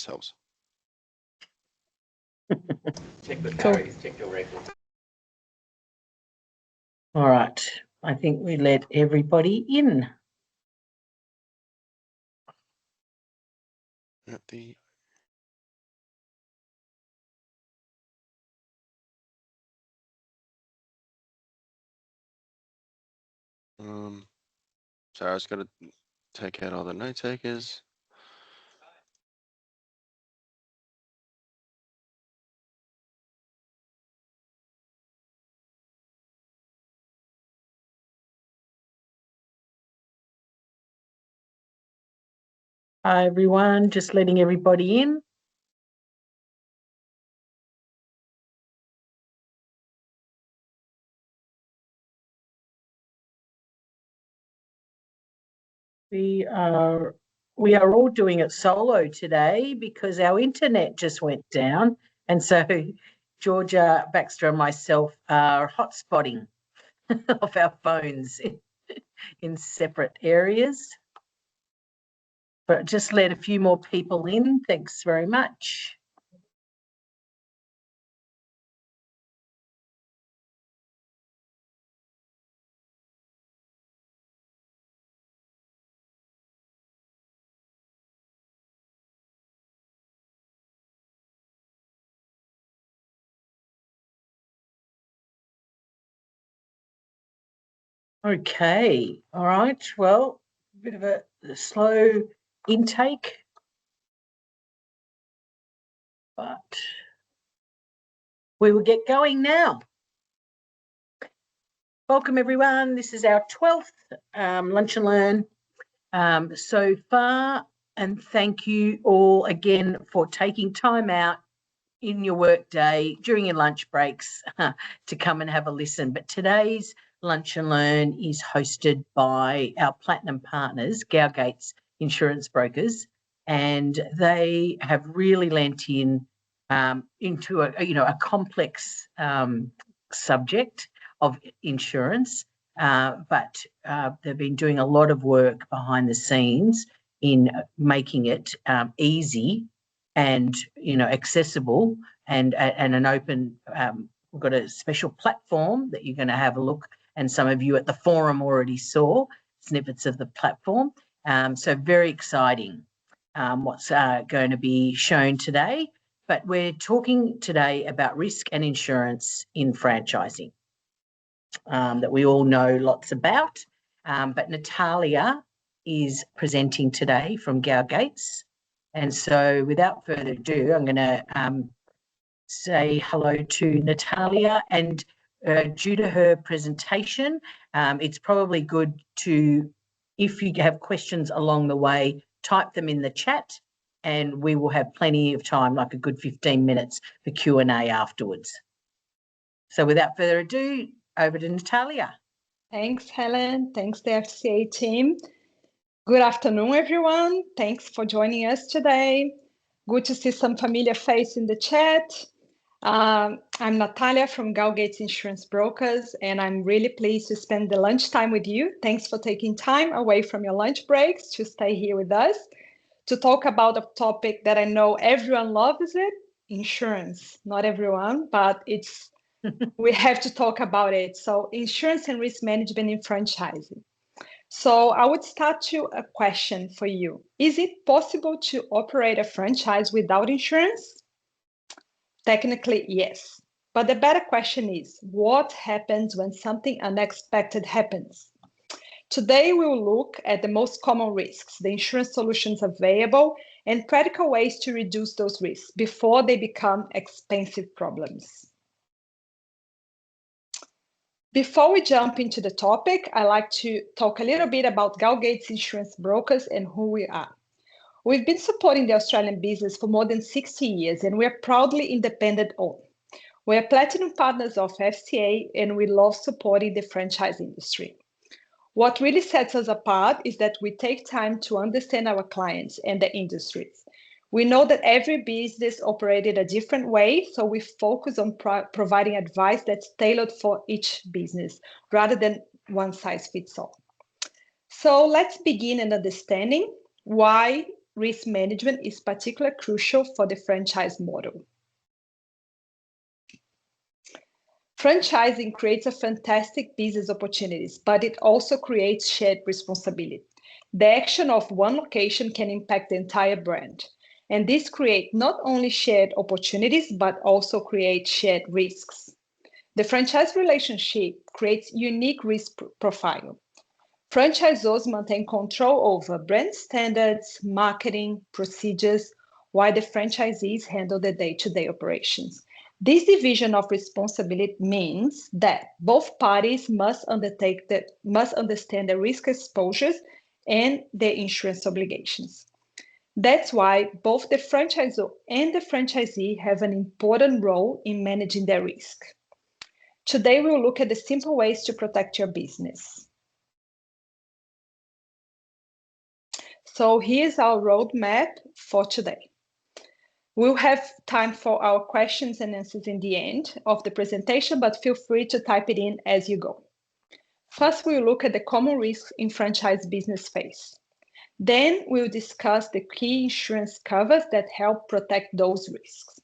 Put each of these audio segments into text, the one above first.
themselves. Check the Cool. carries, check your record. All right. I think we let everybody in. At the so I was going to take out all the note takers. Hi, everyone. Just letting everybody in. We are all doing it solo today because our internet just went down, and so Georgia, Baxter, and myself are hotspotting of our phones in separate areas. But just let a few more people in. Thanks very much. Okay, all right. Well, a bit of a slow intake, but we will get going now. Welcome, everyone. This is our 12th Lunch and Learn so far, and thank you all again for taking time out in your work day during your lunch breaks to come and have a listen. But today's Lunch and Learn is hosted by our platinum partners, Gow-Gates Insurance Brokers, and they have really lent in into a complex subject of insurance, but they've been doing a lot of work behind the scenes in making it easy and accessible and an open. We've got a special platform that you're going to have a look, and some of you at the forum already saw snippets of the platform. So very exciting what's going to be shown today. But we're talking today about risk and insurance in franchising that we all know lots about. But Natalia is presenting today from Gow-Gates. And so without further ado, I'm going to say hello to Natalia, and due to her presentation, it's probably good to, if you have questions along the way, type them in the chat and we will have plenty of time, like a good 15 minutes for Q&A afterwards. So without further ado, over to Natalia. Thanks, Helen. Thanks, the FCA team. Good afternoon, everyone. Thanks for joining us today. Good to see some familiar face in the chat. I'm Natalia from Gow-Gates Insurance Brokers, and I'm really pleased to spend the lunchtime with you. Thanks for taking time away from your lunch breaks to stay here with us to talk about a topic that I know everyone loves it, insurance. Not everyone, but it's we have to talk about it. So insurance and risk management in franchising. So I would start to a question for you. Is it possible to operate a franchise without insurance? Technically, yes. But the better question is, what happens when something unexpected happens? Today, we will look at the most common risks, the insurance solutions available, and practical ways to reduce those risks before they become expensive problems. Before we jump into the topic, I'd like to talk a little bit about Gow-Gates Insurance Brokers and who we are. We've been supporting the Australian business for more than 60 years, and we're proudly independent owned. We're platinum partners of FCA, and we love supporting the franchise industry. What really sets us apart is that we take time to understand our clients and the industries. We know that every business operated a different way, so we focus on providing advice that's tailored for each business rather than one size fits all. So let's begin in understanding why risk management is particularly crucial for the franchise model. Franchising creates a fantastic business opportunities, but it also creates shared responsibility. The action of one location can impact the entire brand. And this creates not only shared opportunities, but also creates shared risks. The franchise relationship creates unique risk profile. Franchisors maintain control over brand standards, marketing, procedures, while the franchisees handle the day-to-day operations. This division of responsibility means that both parties must understand the risk exposures and their insurance obligations. That's why both the franchisor and the franchisee have an important role in managing their risk. Today, we'll look at the simple ways to protect your business. So here's our roadmap for today. We'll have time for our questions and answers in the end of the presentation, but feel free to type it in as you go. First, we'll look at the common risks in franchise business phase. Then we'll discuss the key insurance covers that help protect those risks.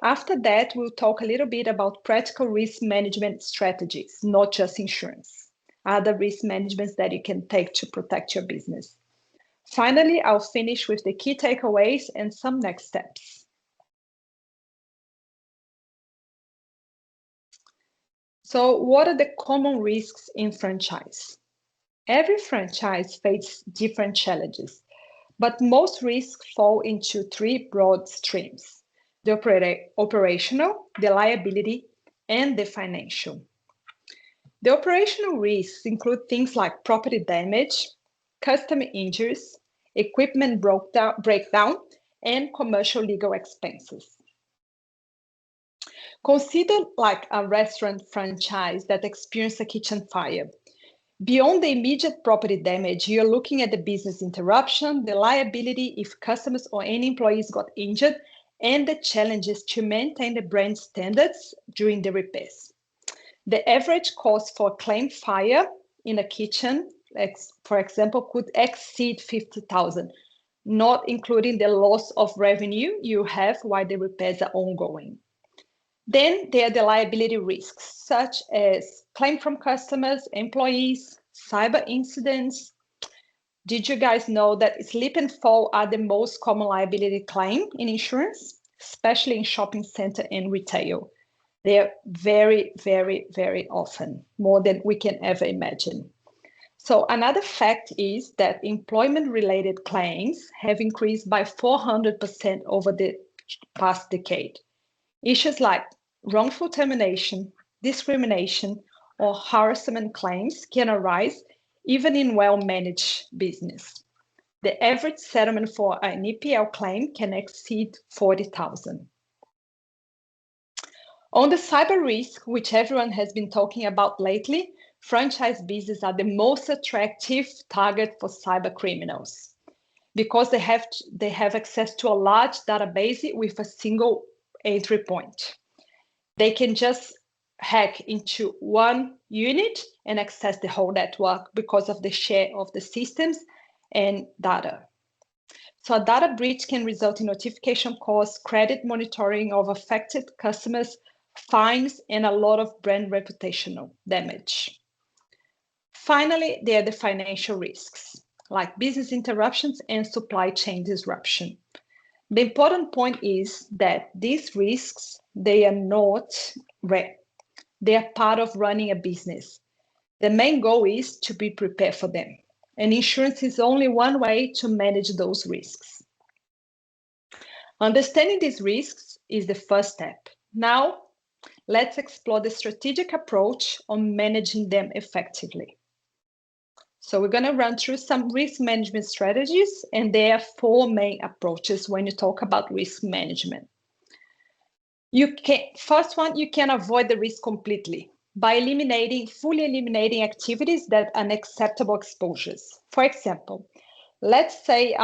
After that, we'll talk a little bit about practical risk management strategies, not just insurance, other risk managements that you can take to protect your business. Finally, I'll finish with the key takeaways and some next steps. So what are the common risks in franchise? Every franchise faces different challenges, but most risks fall into three broad streams: the operational, the liability, and the financial. The operational risks include things like property damage, customer injuries, equipment breakdown, and commercial legal expenses. Consider like a restaurant franchise that experienced a kitchen fire. Beyond the immediate property damage, you're looking at the business interruption, the liability if customers or any employees got injured, and the challenges to maintain the brand standards during the repairs. The average cost for a claimed fire in a kitchen, for example, could exceed $50,000, not including the loss of revenue you have while the repairs are ongoing. Then there are the liability risks, such as claim from customers, employees, cyber incidents. Did you guys know that slip and fall are the most common liability claim in insurance, especially in shopping center and retail? They're very, very, very often, more than we can ever imagine. So another fact is that employment-related claims have increased by 400% over the past decade. Issues like wrongful termination, discrimination, or harassment claims can arise even in well-managed business. The average settlement for an EPL claim can exceed $40,000. On the cyber risk, which everyone has been talking about lately, franchise businesses are the most attractive target for cyber criminals because they have access to a large database with a single entry point. They can just hack into one unit and access the whole network because of the share of the systems and data. So a data breach can result in notification calls, credit monitoring of affected customers, fines, and a lot of brand reputational damage. Finally, there are the financial risks, like business interruptions and supply chain disruption. The important point is that these risks, they are not rare. They are part of running a business. The main goal is to be prepared for them. And insurance is only one way to manage those risks. Understanding these risks is the first step. Now, let's explore the strategic approach on managing them effectively. So we're going to run through some risk management strategies, and there are four main approaches when you talk about risk management. First one, you can avoid the risk completely by fully eliminating activities that are unacceptable exposures. For example, let's say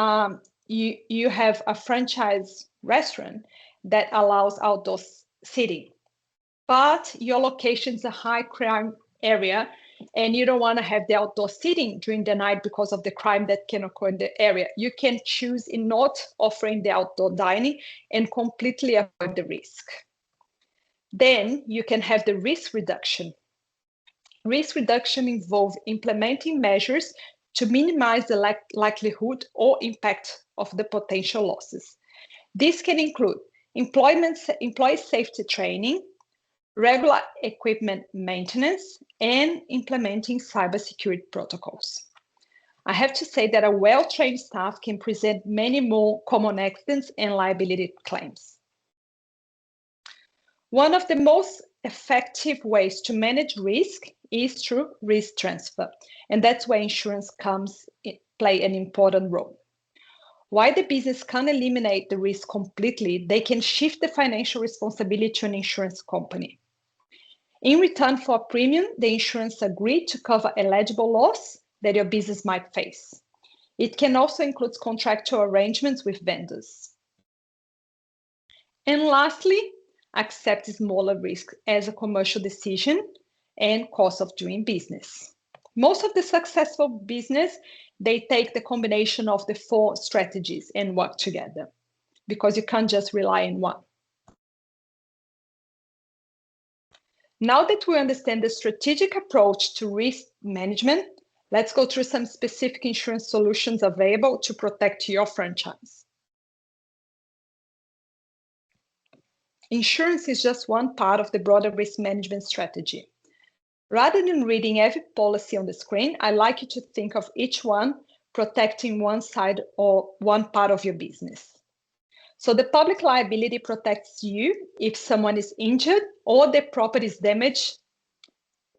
you have a franchise restaurant that allows outdoor seating, but your location is a high crime area and you don't want to have the outdoor seating during the night because of the crime that can occur in the area, you can choose in not offering the outdoor dining and completely avoid the risk. Then you can have the risk reduction. Risk reduction involves implementing measures to minimize the likelihood or impact of the potential losses. This can include employee safety training, regular equipment maintenance, and implementing cybersecurity protocols. I have to say that a well-trained staff can present many more common accidents and liability claims. One of the most effective ways to manage risk is through risk transfer, and that's where insurance play an important role. While the business can't eliminate the risk completely, they can shift the financial responsibility to an insurance company. In return for a premium, the insurance agreed to cover eligible loss that your business might face. It can also include contractual arrangements with vendors. And lastly, accept smaller risk as a commercial decision and cost of doing business. Most of the successful business, they take the combination of the 4 strategies and work together, because you can't just rely on one. Now that we understand the strategic approach to risk management, let's go through some specific insurance solutions available to protect your franchise. Insurance is just one part of the broader risk management strategy. Rather than reading every policy on the screen, I'd like you to think of each one protecting one side or one part of your business. So the public liability protects you if someone is injured or the property is damaged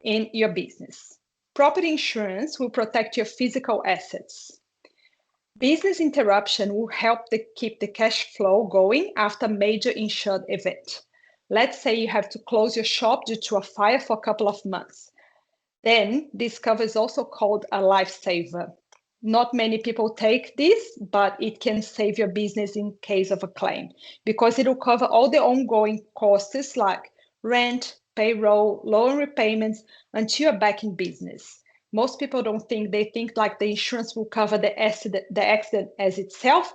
in your business. Property insurance will protect your physical assets. Business interruption will help keep the cash flow going after a major insured event. Let's say you have to close your shop due to a fire for a couple of months. Then this cover is also called a lifesaver. Not many people take this, but it can save your business in case of a claim because it will cover all the ongoing costs like rent, payroll, loan repayments until you're back in business. Most people don't think, they think like the insurance will cover the accident as itself,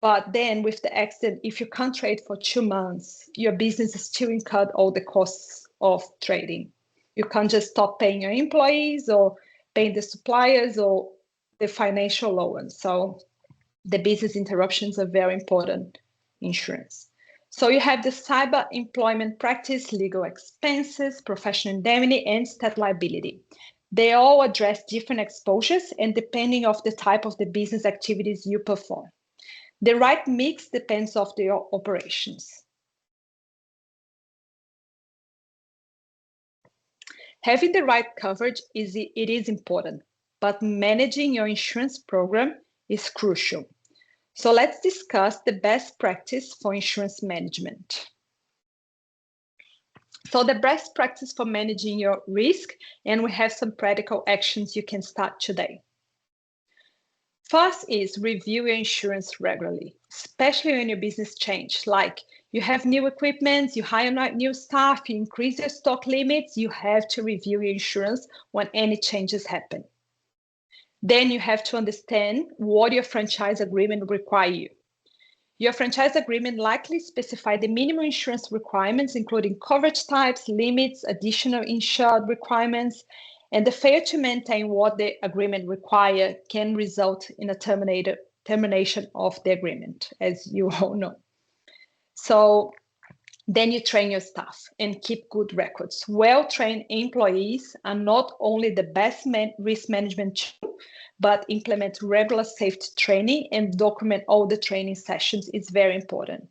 but then with the accident, if you can't trade for 2 months, your business is still incurred all the costs of trading. You can't just stop paying your employees or paying the suppliers or the financial loans. So the business interruptions are very important insurance. So you have the cyber employment practice, legal expenses, professional indemnity, and stat liability. They all address different exposures and depending on the type of the business activities you perform. The right mix depends on your operations. Having the right coverage is important, but managing your insurance program is crucial. So let's discuss the best practice for insurance management. So the best practice for managing your risk, and we have some practical actions you can start today. First is review your insurance regularly, especially when your business changes, like you have new equipment, you hire new staff, you increase your stock limits, you have to review your insurance when any changes happen. Then you have to understand what your franchise agreement requires you. Your franchise agreement likely specifies the minimum insurance requirements, including coverage types, limits, additional insured requirements, and the failure to maintain what the agreement requires can result in a termination of the agreement, as you all know. So then you train your staff and keep good records. Well-trained employees are not only the best risk management tool, but implement regular safety training and document all the training sessions. It's very important.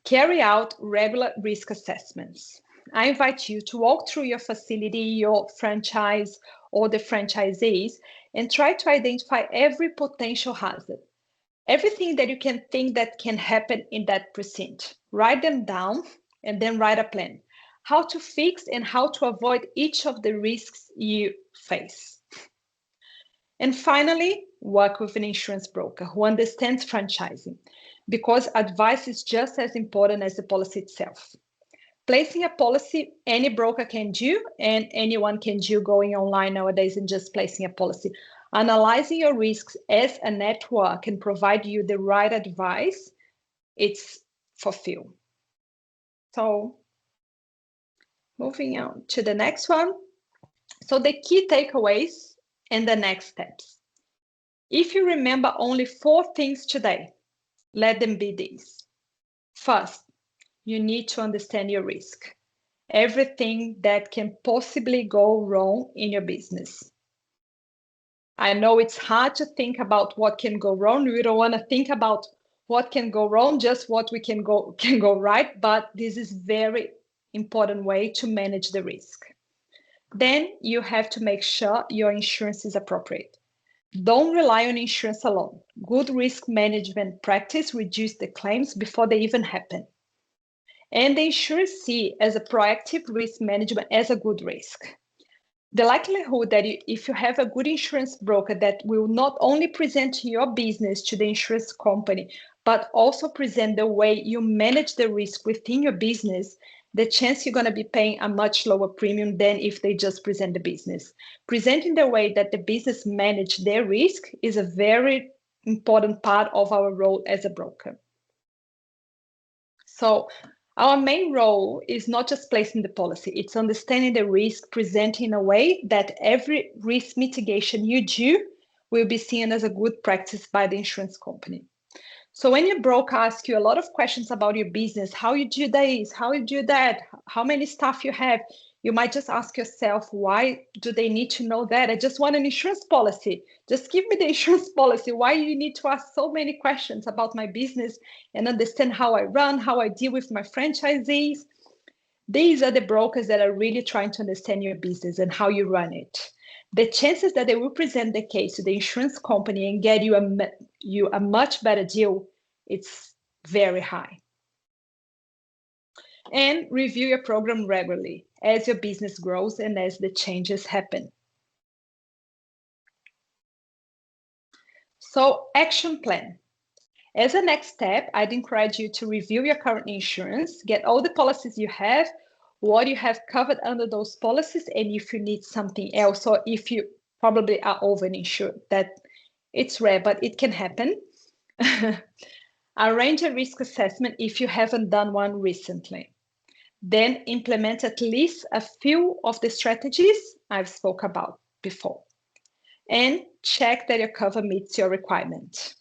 Carry out regular risk assessments. I invite you to walk through your facility, your franchise, or the franchisees, and try to identify every potential hazard. Everything that you can think that can happen in that precinct. Write them down and then write a plan. How to fix and how to avoid each of the risks you face. And finally, work with an insurance broker who understands franchising, because advice is just as important as the policy itself. Placing a policy, any broker can do, and anyone can do going online nowadays and just placing a policy. Analyzing your risks as a network can provide you the right advice. It's fulfilled. So moving on to the next one. So the key takeaways and the next steps. If you remember only 4 things today, let them be these. First, you need to understand your risk. Everything that can possibly go wrong in your business. I know it's hard to think about what can go wrong. We don't want to think about what can go wrong, just what we can go right, but this is very important way to manage the risk. Then you have to make sure your insurance is appropriate. Don't rely on insurance alone. Good risk management practice reduce the claims before they even happen. And the insurers see as a proactive risk management as a good risk. The likelihood that if you have a good insurance broker that will not only present your business to the insurance company, but also present the way you manage the risk within your business, the chance you're going to be paying a much lower premium than if they just present the business. Presenting the way that the business manage their risk is a very important part of our role as a broker. So our main role is not just placing the policy, it's understanding the risk, presenting in a way that every risk mitigation you do will be seen as a good practice by the insurance company. So when your broker asks you a lot of questions about your business, how you do this, how you do that, how many staff you have, you might just ask yourself, why do they need to know that? I just want an insurance policy. Just give me the insurance policy. Why you need to ask so many questions about my business and understand how I run, how I deal with my franchisees? These are the brokers that are really trying to understand your business and how you run it. The chances that they will present the case to the insurance company and get you a much better deal, it's very high. And review your program regularly as your business grows and as the changes happen. So, action plan. As a next step, I'd encourage you to review your current insurance, get all the policies you have, what you have covered under those policies, and if you need something else, or if you probably are over-insured. That it's rare, but it can happen. Arrange a risk assessment if you haven't done one recently. Then implement at least a few of the strategies I've spoke about before. And check that your cover meets your requirement.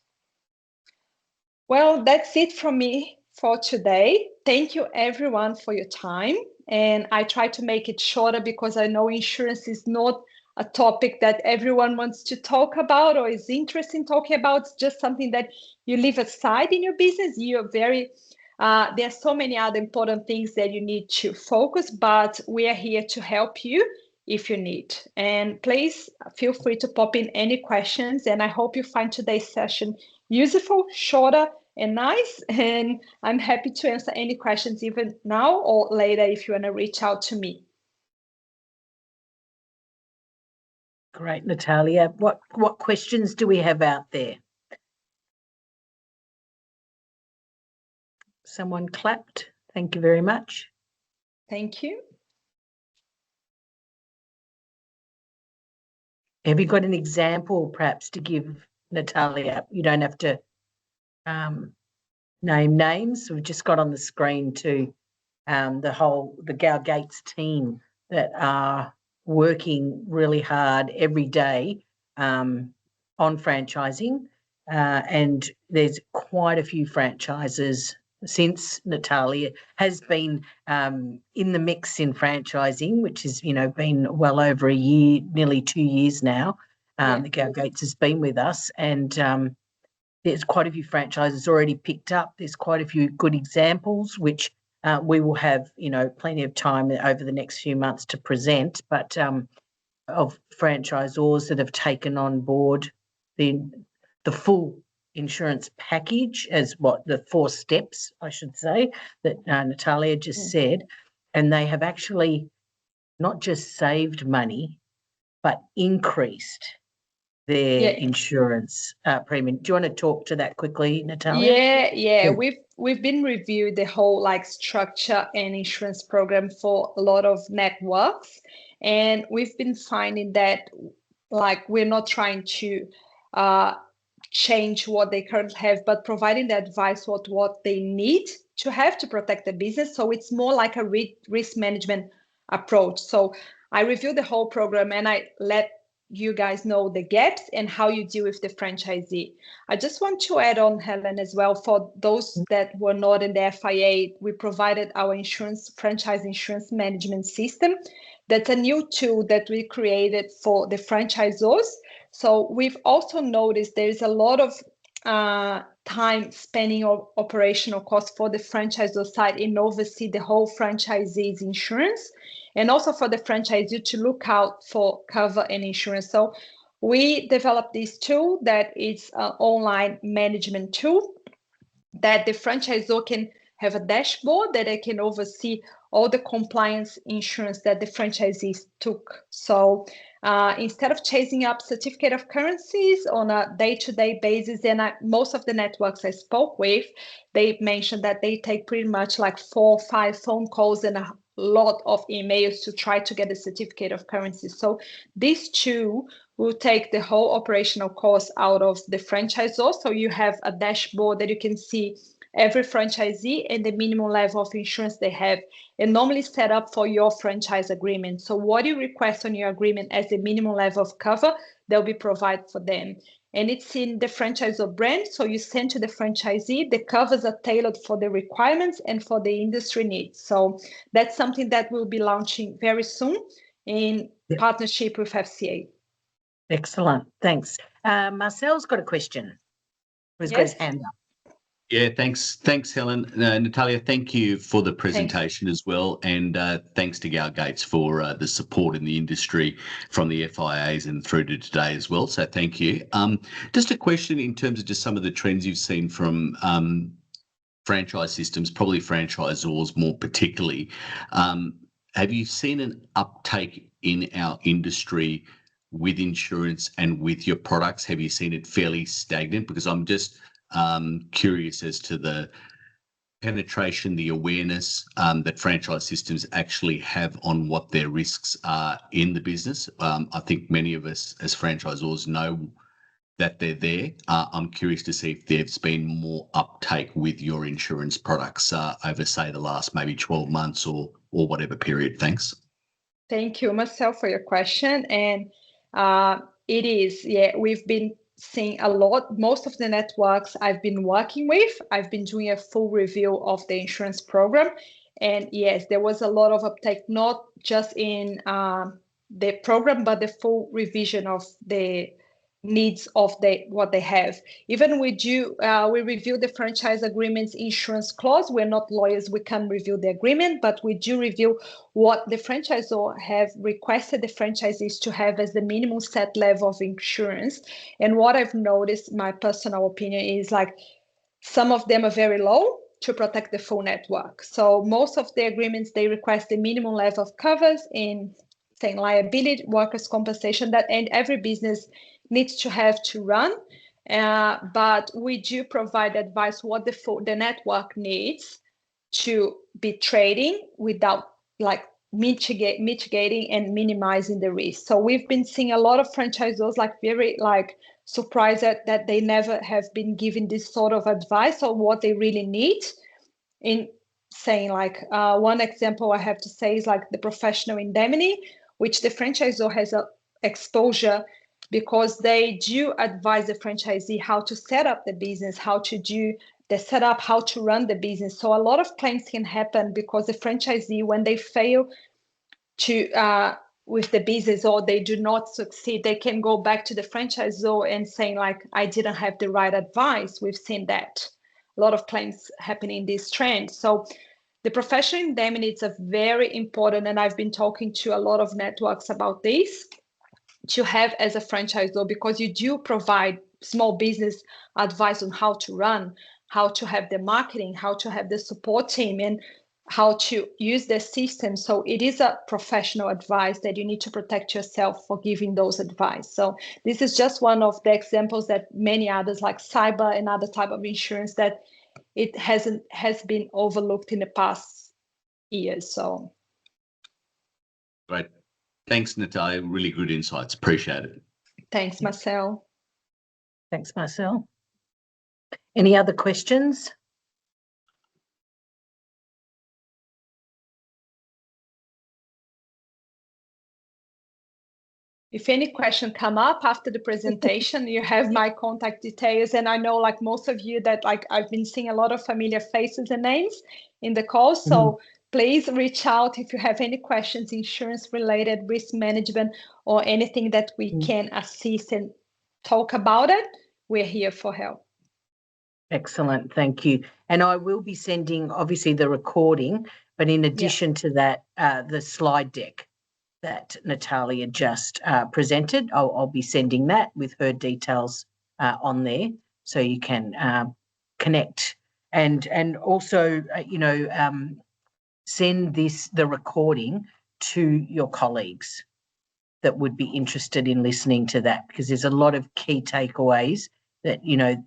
Well, that's it from me for today. Thank you everyone for your time. And I try to make it shorter because I know insurance is not a topic that everyone wants to talk about or is interested in talking about. It's just something that you leave aside in your business. You're very, there are so many other important things that you need to focus, but we are here to help you if you need. And please feel free to pop in any questions. And I hope you find today's session useful, shorter, and nice. And I'm happy to answer any questions even now or later if you want to reach out to me. Great, Natalia. What questions do we have out there? Someone clapped. Thank you very much. Thank you. Have you got an example perhaps to give Natalia? You don't have to name names. We've just got on the screen to the Gow-Gates team that are working really hard every day on franchising, and there's quite a few franchises since Natalia has been in the mix in franchising, which has been well over a year, nearly 2 years now. The Gow-Gates has been with us, and there's quite a few franchises already picked up. There's quite a few good examples, which we will have, plenty of time over the next few months to present, but of franchisors that have taken on board the full insurance package as the 4 steps, I should say, that Natalia just said. And they have actually not just saved money, but increased their Yeah. insurance premium. Do you want to talk to that quickly, Natalia? Yeah. Good. We've been reviewed the whole like structure and insurance program for a lot of networks, and we've been finding that like we're not trying to change what they currently have, but providing the advice what they need to have to protect the business. So it's more like a risk management approach. So I reviewed the whole program and I let you guys know the gaps and how you deal with the franchisee. I just want to add on, Helen, as well, for those that were not in the FIA, we provided our franchise insurance management system. That's a new tool that we created for the franchisors. So we've also noticed there's a lot of time spending on operational costs for the franchisor side in oversee the whole franchisee's insurance, and also for the franchisee to look out for cover and insurance. So we developed this tool that is an online management tool that the franchisor can have a dashboard that they can oversee all the compliance insurance that the franchisees took. So instead of chasing up certificate of currencies on a day-to-day basis, and most of the networks I spoke with, they mentioned that they take pretty much like 4 or 5 phone calls and a lot of emails to try to get a certificate of currency. So these two will take the whole operational cost out of the franchisor. So you have a dashboard that you can see every franchisee and the minimum level of insurance they have, and normally set up for your franchise agreement. So what you request on your agreement as the minimum level of cover, they'll be provided for them. And it's in the franchisor brand. So you send to the franchisee, the covers are tailored for the requirements and for the industry needs. So that's something that we'll be launching very soon in partnership with FCA. Excellent. Thanks. Marcel's got a question. He's got his hand up. Yeah, thanks, Helen. Natalia, thank you for the presentation as well, and thanks to Gow-Gates for the support in the industry from the FIAs and through to today as well. So thank you. Just a question in terms of just some of the trends you've seen from franchise systems, probably franchisors more particularly. Have you seen an uptake in our industry with insurance and with your products? Have you seen it fairly stagnant? Because I'm just curious as to the penetration, the awareness that franchise systems actually have on what their risks are in the business. I think many of us as franchisors know that they're there. I'm curious to see if there's been more uptake with your insurance products over, say, the last maybe 12 months or whatever period. Thanks. Thank you, Marcel, for your question. And it is, we've been seeing a lot. Most of the networks I've been working with, I've been doing a full review of the insurance program. And yes, there was a lot of uptake, not just in the program, but the full revision of the needs of what they have. Even we review the franchise agreement's insurance clause. We're not lawyers, we can't review the agreement, but we do review what the franchisor have requested the franchisees to have as the minimum set level of insurance. And what I've noticed, my personal opinion, is like some of them are very low to protect the full network. So most of the agreements, they request the minimum level of covers in saying liability, workers' compensation, that and every business needs to have to run, but we do provide advice what the network needs to be trading without like mitigating and minimizing the risk. So we've been seeing a lot of franchisors like very like surprised that they never have been given this sort of advice on what they really need. In saying like one example I have to say is like the professional indemnity, which the franchisor has a exposure because they do advise the franchisee how to set up the business, how to do the setup, how to run the business. So a lot of claims can happen because the franchisee, when they fail to with the business or they do not succeed, they can go back to the franchisor and saying like, I didn't have the right advice. We've seen that. A lot of claims happening in this trend. So the professional indemnity is a very important, and I've been talking to a lot of networks about this, to have as a franchisor, because you do provide small business advice on how to run, how to have the marketing, how to have the support team. And how to use the system. So it is a professional advice that you need to protect yourself for giving those advice. So this is just one of the examples that many others like cyber and other type of insurance that it has been overlooked in the past years. So Great. Thanks, Natalia. Really good insights. Appreciate it. thanks, Marcel. Thanks, Marcel. Any other questions? If any question come up after the presentation, you have my contact details. And I know like most of you that like I've been seeing a lot of familiar faces and names in the call. So please reach out if you have any questions, insurance related, risk management, or anything that we can assist and talk about it. We're here for help. Excellent, thank you. And I will be sending obviously the recording, but in addition to that, the slide deck that Natalia just presented, I'll be sending that with her details on there, so you can connect and also send the recording to your colleagues that would be interested in listening to that, because there's a lot of key takeaways that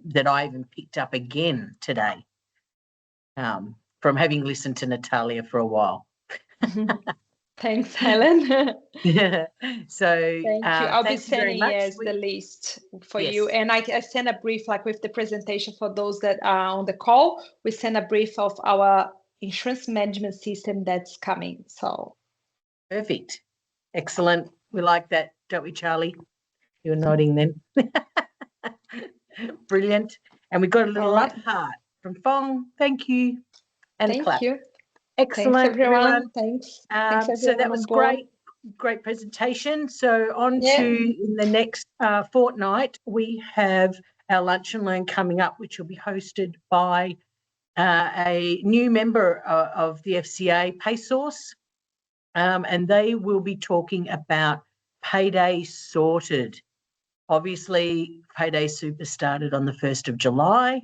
that I even picked up again today from having listened to Natalia for a while. Thanks, Helen. Yeah. So thank you. I'll be thank you very sending much. the list for you, and I send a brief like with the presentation for those that are on the call. We send a brief of our insurance management system that's coming. So perfect, excellent. We like that, don't we, Charlie? You're nodding then. Brilliant. And we got a little love heart from Fong. Thank you. And thank a clap. you. Excellent, Thanks, everyone. Thanks. Thanks, everyone. So that was great presentation. So on to in the next fortnight, we have our Lunch and Learn coming up, which will be hosted by a new member of the FCA, PaySource, and they will be talking about Payday Sorted. Obviously, Payday Super started on the 1st of July,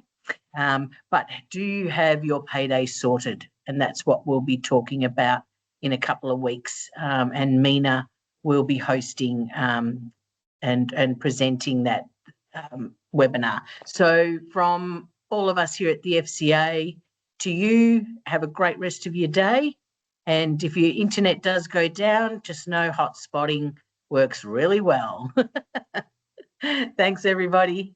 but do you have your payday sorted? And that's what we'll be talking about in a couple of weeks. And Mina will be hosting and presenting that webinar. So from all of us here at the FCA to you, have a great rest of your day. And if your internet does go down, just know hotspotting works really well. Thanks, everybody.